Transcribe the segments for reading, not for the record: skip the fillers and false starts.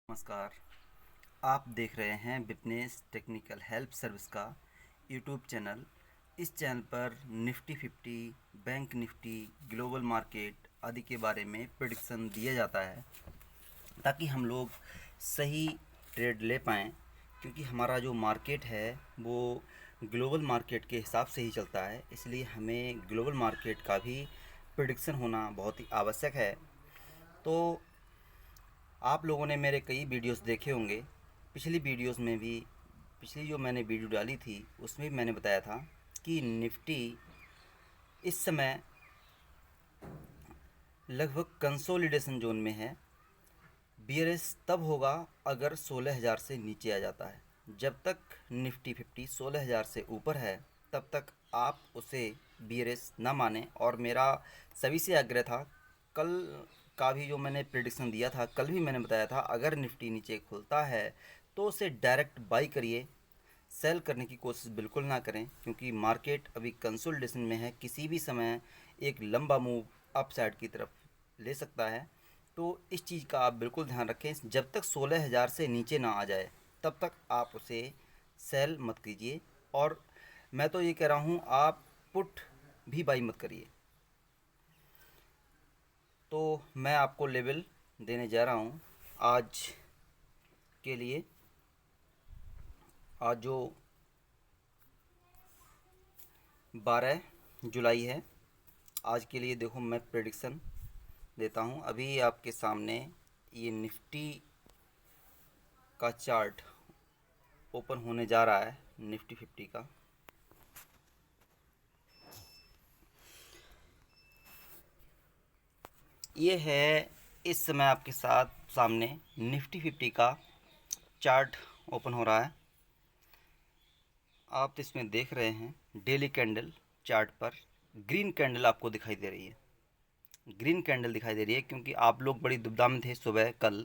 नमस्कार। आप देख रहे हैं बिजनेस टेक्निकल हेल्प सर्विस का यूट्यूब चैनल। इस चैनल पर Nifty 50, bank Nifty, global market आदि के बारे में प्रेडिक्शन दिया जाता है ताकि हम लोग सही ट्रेड ले पाएँ, क्योंकि हमारा जो मार्केट है वो ग्लोबल मार्केट के हिसाब से ही चलता है। इसलिए हमें ग्लोबल मार्केट का भी प्रेडिक्शन होना बहुत ही आवश्यक है। तो आप लोगों ने मेरे कई वीडियोस देखे होंगे। पिछली वीडियोस में भी, पिछली जो मैंने वीडियो डाली थी उसमें भी मैंने बताया था कि निफ्टी इस समय लगभग कंसोलिडेशन जोन में है। बियरिश तब होगा अगर 16,000 से नीचे आ जाता है। जब तक निफ्टी 50 16,000 से ऊपर है तब तक आप उसे बियरिश ना माने। और मेरा सभी से आग्रह था, कल का भी जो मैंने प्रेडिक्शन दिया था, कल भी मैंने बताया था, अगर निफ्टी नीचे खुलता है तो उसे डायरेक्ट बाई करिए, सेल करने की कोशिश बिल्कुल ना करें, क्योंकि मार्केट अभी कंसोलिडेशन में है। किसी भी समय एक लंबा मूव अप साइड की तरफ ले सकता है। तो इस चीज़ का आप बिल्कुल ध्यान रखें। जब तक 16,000 से नीचे ना आ जाए तब तक आप उसे सेल मत कीजिए। और मैं तो ये कह रहा हूँ, आप पुट भी बाई मत करिए। तो मैं आपको लेवल देने जा रहा हूँ आज के लिए। आज जो 12 जुलाई है, आज के लिए देखो मैं प्रेडिक्शन देता हूँ। अभी आपके सामने ये निफ्टी का चार्ट ओपन होने जा रहा है, निफ्टी 50 का। ये है इस समय आपके साथ सामने निफ्टी 50 का चार्ट ओपन हो रहा है। आप इसमें देख रहे हैं डेली कैंडल चार्ट पर ग्रीन कैंडल आपको दिखाई दे रही है। ग्रीन कैंडल दिखाई दे रही है क्योंकि आप लोग बड़ी दुविधा में थे सुबह कल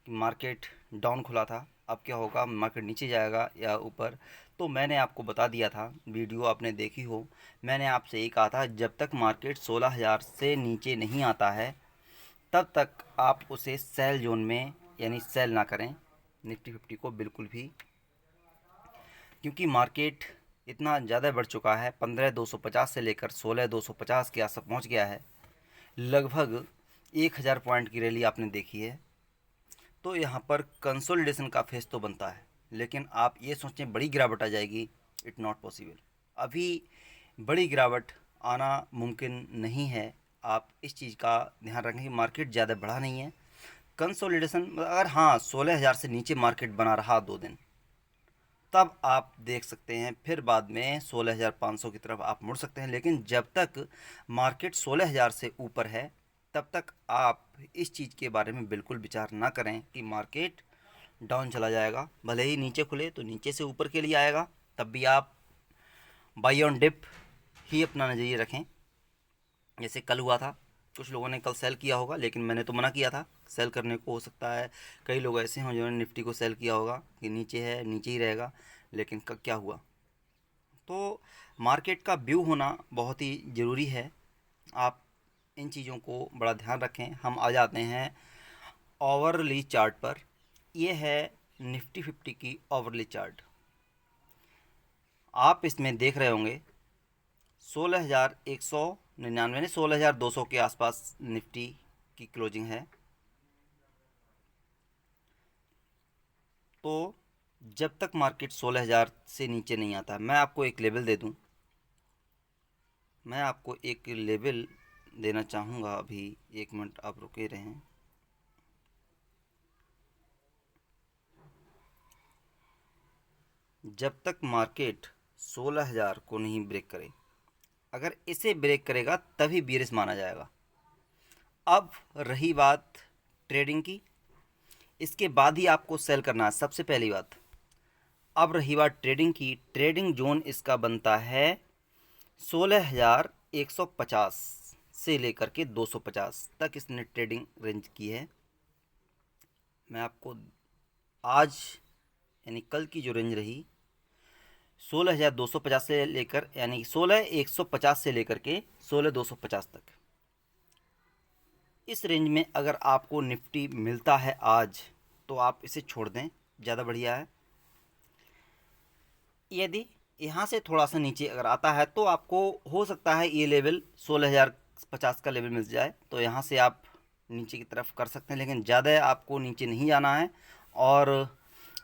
कि मार्केट डाउन खुला था, अब क्या होगा, मार्केट नीचे जाएगा या ऊपर। तो मैंने आपको बता दिया था, वीडियो आपने देखी हो, मैंने आपसे यही कहा था, जब तक मार्केट 16,000 से नीचे नहीं आता है तब तक आप उसे सेल जोन में यानी सेल ना करें निफ्टी 50 को बिल्कुल भी, क्योंकि मार्केट इतना ज़्यादा बढ़ चुका है। 15,250 से लेकर 16,250 के आसपास पहुंच गया है। लगभग 1,000 पॉइंट की रैली आपने देखी है। तो यहाँ पर कंसोलिडेशन का फेस तो बनता है, लेकिन आप ये सोचें बड़ी गिरावट आ जाएगी, इट नॉट पॉसिबल। अभी बड़ी गिरावट आना मुमकिन नहीं है। आप इस चीज़ का ध्यान रखें कि मार्केट ज़्यादा बढ़ा नहीं है। कंसोलिडेशन अगर हाँ 16,000 से नीचे मार्केट बना रहा 2 दिन, तब आप देख सकते हैं, फिर बाद में 16,500 की तरफ आप मुड़ सकते हैं। लेकिन जब तक मार्केट 16,000 से ऊपर है तब तक आप इस चीज़ के बारे में बिल्कुल विचार ना करें कि मार्केट डाउन चला जाएगा। भले ही नीचे खुले तो नीचे से ऊपर के लिए आएगा, तब भी आप बाई ऑन डिप ही अपना नज़रिए रखें। जैसे कल हुआ था, कुछ लोगों ने कल सेल किया होगा, लेकिन मैंने तो मना किया था सेल करने को। हो सकता है कई लोग ऐसे हों जिन्होंने निफ्टी को सेल किया होगा कि नीचे है, नीचे ही रहेगा, लेकिन क्या हुआ। तो मार्केट का व्यू होना बहुत ही ज़रूरी है। आप इन चीज़ों को बड़ा ध्यान रखें। हम आ जाते हैं ओवरली चार्ट पर। ये है निफ्टी 50 की ओवरली चार्ट। आप इसमें देख रहे होंगे 16,199 ने 16,200 के आसपास निफ्टी की क्लोजिंग है। तो जब तक मार्केट 16,000 से नीचे नहीं आता, मैं आपको एक लेवल दे दूं, मैं आपको एक लेवल देना चाहूँगा। अभी 1 मिनट आप रुके रहें। जब तक मार्केट 16,000 को नहीं ब्रेक करे, अगर इसे ब्रेक करेगा तभी बियरिश माना जाएगा। अब रही बात ट्रेडिंग की, इसके बाद ही आपको सेल करना है सबसे पहली बात। अब रही बात ट्रेडिंग की, ट्रेडिंग जोन इसका बनता है 16,150 से लेकर के 250 तक इसने ट्रेडिंग रेंज की है। मैं आपको आज यानी कल की जो रेंज रही 16,250 से लेकर यानी 16,150 से लेकर के 16,250 तक, इस रेंज में अगर आपको निफ्टी मिलता है आज, तो आप इसे छोड़ दें, ज़्यादा बढ़िया है। यदि यहाँ से थोड़ा सा नीचे अगर आता है तो आपको हो सकता है ये लेवल 16,050 का लेवल मिल जाए, तो यहाँ से आप नीचे की तरफ कर सकते हैं, लेकिन ज़्यादा आपको नीचे नहीं जाना है। और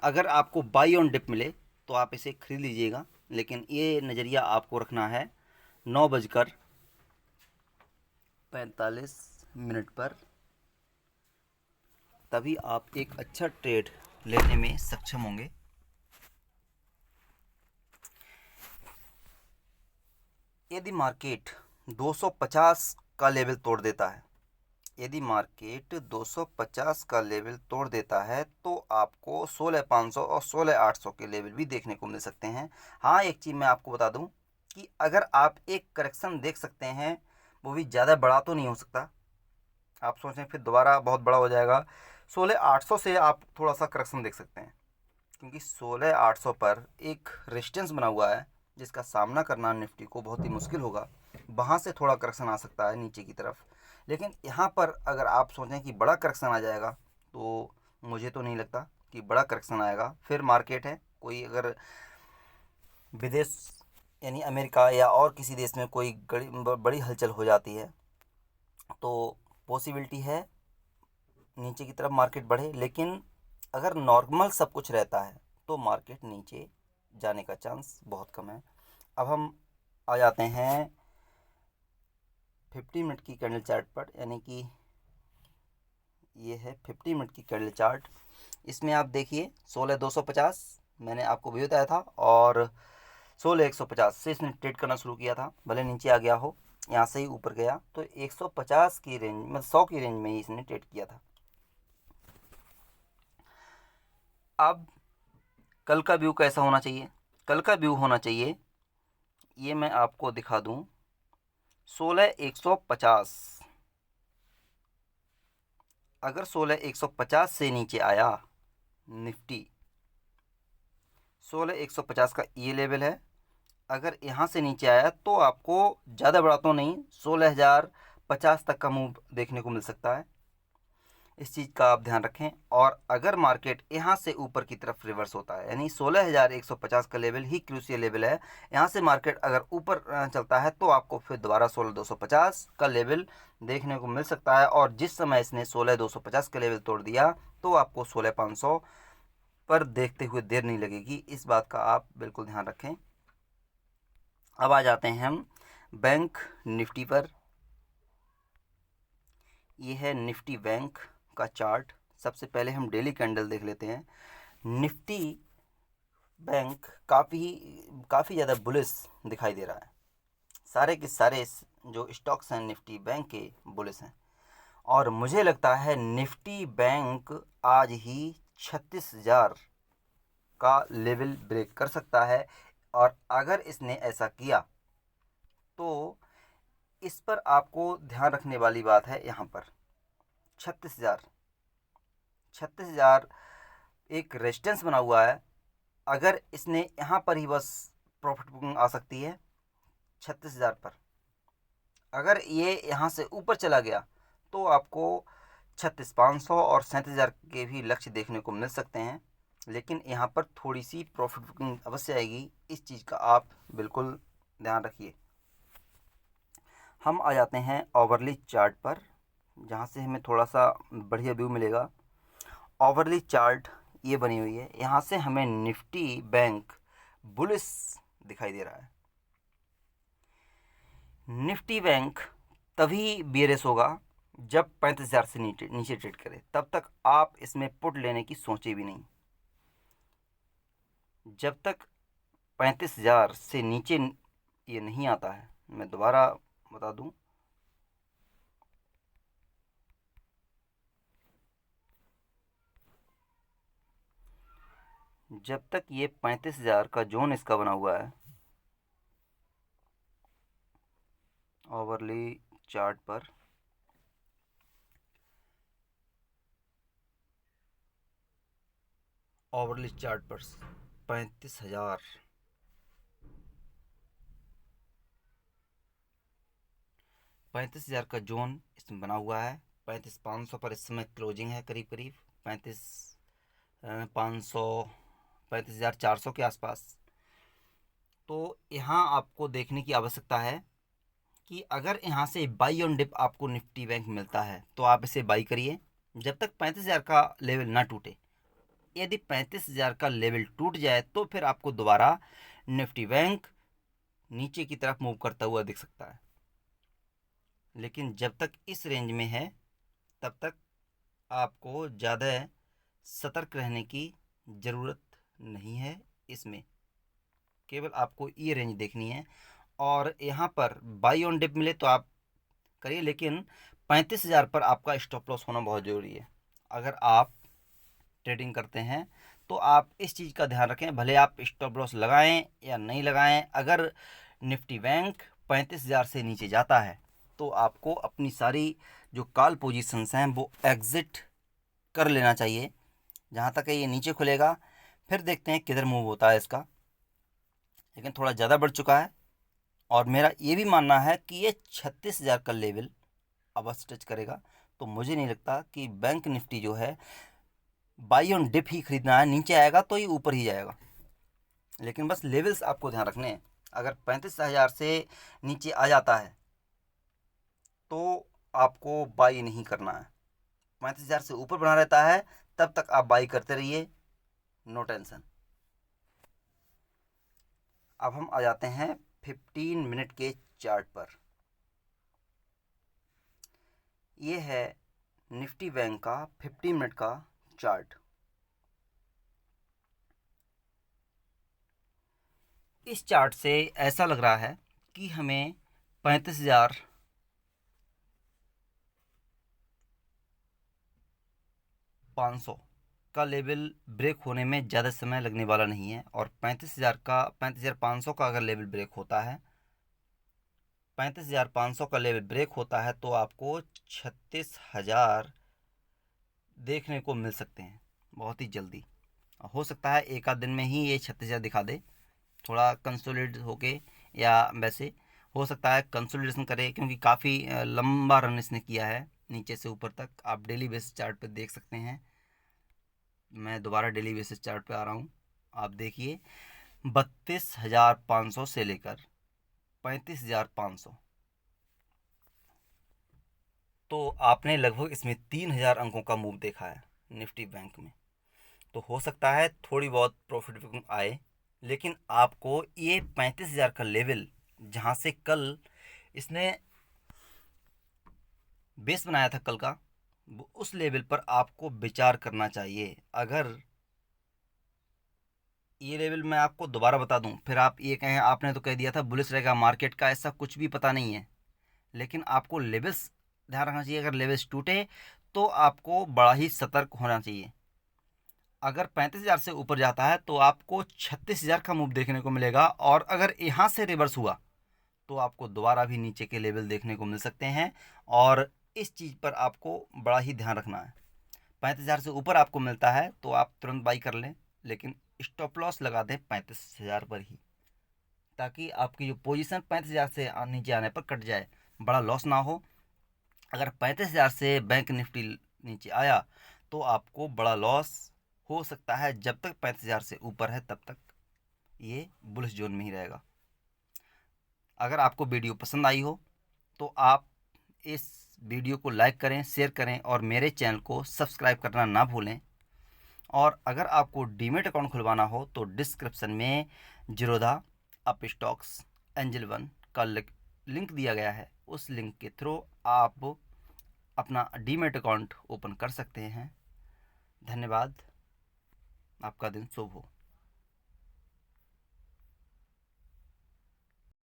अगर आपको बाई ऑन डिप मिले तो आप इसे खरीद लीजिएगा, लेकिन ये नज़रिया आपको रखना है 9:45 पर, तभी आप एक अच्छा ट्रेड लेने में सक्षम होंगे। यदि मार्केट 250 का लेवल तोड़ देता है, यदि मार्केट 250 का लेवल तोड़ देता है तो आपको 16,500 और 16,800 के लेवल भी देखने को मिल सकते हैं। हाँ, एक चीज़ मैं आपको बता दूं कि अगर आप एक करेक्शन देख सकते हैं, वो भी ज़्यादा बड़ा तो नहीं हो सकता। आप सोचें फिर दोबारा बहुत बड़ा हो जाएगा। 16,800 से आप थोड़ा सा करेक्शन देख सकते हैं, क्योंकि 16,800 पर एक रेजिस्टेंस बना हुआ है जिसका सामना करना निफ्टी को बहुत ही मुश्किल होगा। वहाँ से थोड़ा करेक्शन आ सकता है नीचे की तरफ, लेकिन यहाँ पर अगर आप सोचें कि बड़ा करेक्शन आ जाएगा तो मुझे तो नहीं लगता कि बड़ा करेक्शन आएगा। फिर मार्केट है, कोई अगर विदेश यानी अमेरिका या और किसी देश में कोई बड़ी हलचल हो जाती है तो पॉसिबिलिटी है नीचे की तरफ मार्केट बढ़े, लेकिन अगर नॉर्मल सब कुछ रहता है तो मार्केट नीचे जाने का चांस बहुत कम है। अब हम आ जाते हैं 50 मिनट की कैंडल चार्ट पर, यानी कि ये है 50 मिनट की कैंडल चार्ट। इसमें आप देखिए 16,250 मैंने आपको भी बताया था, और 16,150 से इसने ट्रेड करना शुरू किया था। भले नीचे आ गया हो, यहाँ से ही ऊपर गया तो 150 की रेंज मतलब 100 की रेंज में ही इसने ट्रेड किया था। अब कल का व्यू कैसा होना चाहिए? कल का व्यू होना चाहिए, ये मैं आपको दिखा दूं, 16,150। अगर 16,150 से नीचे आया निफ्टी, 16,150 का ये लेवल है, अगर यहाँ से नीचे आया तो आपको ज़्यादा बड़ा तो नहीं 16,050 तक का मूव देखने को मिल सकता है। इस चीज़ का आप ध्यान रखें। और अगर मार्केट यहाँ से ऊपर की तरफ रिवर्स होता है, यानी 16,150 का लेवल ही क्रूशियल लेवल है, यहाँ से मार्केट अगर ऊपर चलता है तो आपको फिर दोबारा 16,250 का लेवल देखने को मिल सकता है। और जिस समय इसने 16,250 का लेवल तोड़ दिया तो आपको 16,500 पर देखते हुए देर नहीं लगेगी, इस बात का आप बिल्कुल ध्यान रखें। अब आ जाते हैं हम बैंक निफ्टी पर। ये है निफ्टी बैंक का चार्ट। सबसे पहले हम डेली कैंडल देख लेते हैं। निफ्टी बैंक काफ़ी ज़्यादा बुलिश दिखाई दे रहा है। सारे के सारे जो स्टॉक्स हैं निफ्टी बैंक के बुलिश हैं, और मुझे लगता है निफ्टी बैंक आज ही 36,000 का लेवल ब्रेक कर सकता है। और अगर इसने ऐसा किया तो इस पर आपको ध्यान रखने वाली बात है, यहाँ पर 36,000 एक रेजिस्टेंस बना हुआ है। अगर इसने यहाँ पर ही बस प्रॉफिट बुकिंग आ सकती है 36,000 पर। अगर ये यहाँ से ऊपर चला गया तो आपको 36,500 और 37,000 के भी लक्ष्य देखने को मिल सकते हैं, लेकिन यहाँ पर थोड़ी सी प्रॉफिट बुकिंग अवश्य आएगी। इस चीज़ का आप बिल्कुल ध्यान रखिए। हम आ जाते हैं ओवरली चार्ट पर, जहाँ से हमें थोड़ा सा बढ़िया व्यू मिलेगा। ओवरली चार्ट ये बनी हुई है, यहाँ से हमें निफ्टी बैंक बुलिश दिखाई दे रहा है। निफ्टी बैंक तभी बेयरिश होगा जब 35,000 से नीचे ट्रेड करे, तब तक आप इसमें पुट लेने की सोचे भी नहीं। जब तक 35,000 से नीचे ये नहीं आता है, मैं दोबारा बता दूं, जब तक ये 35,000 का जोन इसका बना हुआ है ओवरली चार्ट पर, ओवरली चार्ट पर 35,000 का जोन इसमें बना हुआ है। 35,500 पर इस समय क्लोजिंग है, करीब करीब 500 35,400 के आसपास। तो यहाँ आपको देखने की आवश्यकता है कि अगर यहाँ से बाई ऑन डिप आपको निफ्टी बैंक मिलता है तो आप इसे बाई करिए जब तक 35,000 का लेवल ना टूटे। यदि 35,000 का लेवल टूट जाए तो फिर आपको दोबारा निफ्टी बैंक नीचे की तरफ मूव करता हुआ दिख सकता है, लेकिन जब तक इस रेंज में है तब तक आपको ज़्यादा सतर्क रहने की ज़रूरत नहीं है। इसमें केवल आपको ये रेंज देखनी है और यहाँ पर बाई ऑन डिप मिले तो आप करिए, लेकिन 35,000 पर आपका स्टॉप लॉस होना बहुत ज़रूरी है। अगर आप ट्रेडिंग करते हैं तो आप इस चीज़ का ध्यान रखें, भले आप स्टॉप लॉस लगाएं या नहीं लगाएं, अगर निफ्टी बैंक 35,000 से नीचे जाता है तो आपको अपनी सारी जो कॉल पोजीशंस हैं वो एग्ज़िट कर लेना चाहिए। जहाँ तक ये नीचे खुलेगा फिर देखते हैं किधर मूव होता है इसका, लेकिन थोड़ा ज़्यादा बढ़ चुका है और मेरा ये भी मानना है कि ये 36,000 का लेवल अवश्य टच करेगा। तो मुझे नहीं लगता कि बैंक निफ्टी जो है बाई ऑन डिप ही खरीदना है, नीचे आएगा तो ये ऊपर ही जाएगा। लेकिन बस लेवल्स आपको ध्यान रखने हैं। अगर 35,000 से नीचे आ जाता है तो आपको बाई नहीं करना है। 35,000 से ऊपर बना रहता है तब तक आप बाई करते रहिए, नो टेंशन। अब हम आ जाते हैं 15 मिनट के चार्ट पर। ये है निफ्टी बैंक का 15 मिनट का चार्ट। इस चार्ट से ऐसा लग रहा है कि हमें 35,500 का लेवल ब्रेक होने में ज़्यादा समय लगने वाला नहीं है। और 35,500 का अगर लेवल ब्रेक होता है, 35,500 का लेवल ब्रेक होता है तो आपको 36,000 देखने को मिल सकते हैं बहुत ही जल्दी। हो सकता है एक आध दिन में ही ये 36,000 दिखा दे, थोड़ा कंसोलिडेट होके, या वैसे हो सकता है कंसोलिडेशन करे क्योंकि काफ़ी लंबा रन इसने किया है नीचे से ऊपर तक। आप डेली बेसिस चार्ट पे देख सकते हैं। मैं दोबारा डेली बेसिस चार्ट पे आ रहा हूँ, आप देखिए 32,500 से लेकर 35,500, तो आपने लगभग इसमें 3,000 अंकों का मूव देखा है निफ्टी बैंक में। तो हो सकता है थोड़ी बहुत प्रॉफिट बुकिंग आए, लेकिन आपको ये 35,000 का लेवल जहाँ से कल इसने बेस बनाया था कल का, उस लेवल पर आपको विचार करना चाहिए। अगर ये लेवल मैं आपको दोबारा बता दूं फिर आप ये कहें आपने तो कह दिया था बुलिश रहेगा मार्केट का, ऐसा कुछ भी पता नहीं है। लेकिन आपको लेवल्स ध्यान रखना चाहिए। अगर लेवल्स टूटे तो आपको बड़ा ही सतर्क होना चाहिए। अगर 35,000 से ऊपर जाता है तो आपको 36,000 का मूव देखने को मिलेगा, और अगर यहाँ से रिवर्स हुआ तो आपको दोबारा भी नीचे के लेवल देखने को मिल सकते हैं। और इस चीज़ पर आपको बड़ा ही ध्यान रखना है। 35,000 से ऊपर आपको मिलता है तो आप तुरंत बाई कर लें, लेकिन स्टॉप लॉस लगा दें 35,000 पर ही, ताकि आपकी जो पोजीशन 35,000 से नीचे आने पर कट जाए, बड़ा लॉस ना हो। अगर 35,000 से बैंक निफ्टी नीचे आया तो आपको बड़ा लॉस हो सकता है। जब तक 35,000 से ऊपर है तब तक ये बुलिश जोन में ही रहेगा। अगर आपको वीडियो पसंद आई हो तो आप इस वीडियो को लाइक करें, शेयर करें और मेरे चैनल को सब्सक्राइब करना ना भूलें। और अगर आपको डीमेट अकाउंट खुलवाना हो तो डिस्क्रिप्शन में Zerodha, up stocks, angel one का लिंक दिया गया है। उस लिंक के थ्रू आप अपना डीमेट अकाउंट ओपन कर सकते हैं। धन्यवाद। आपका दिन शुभ हो।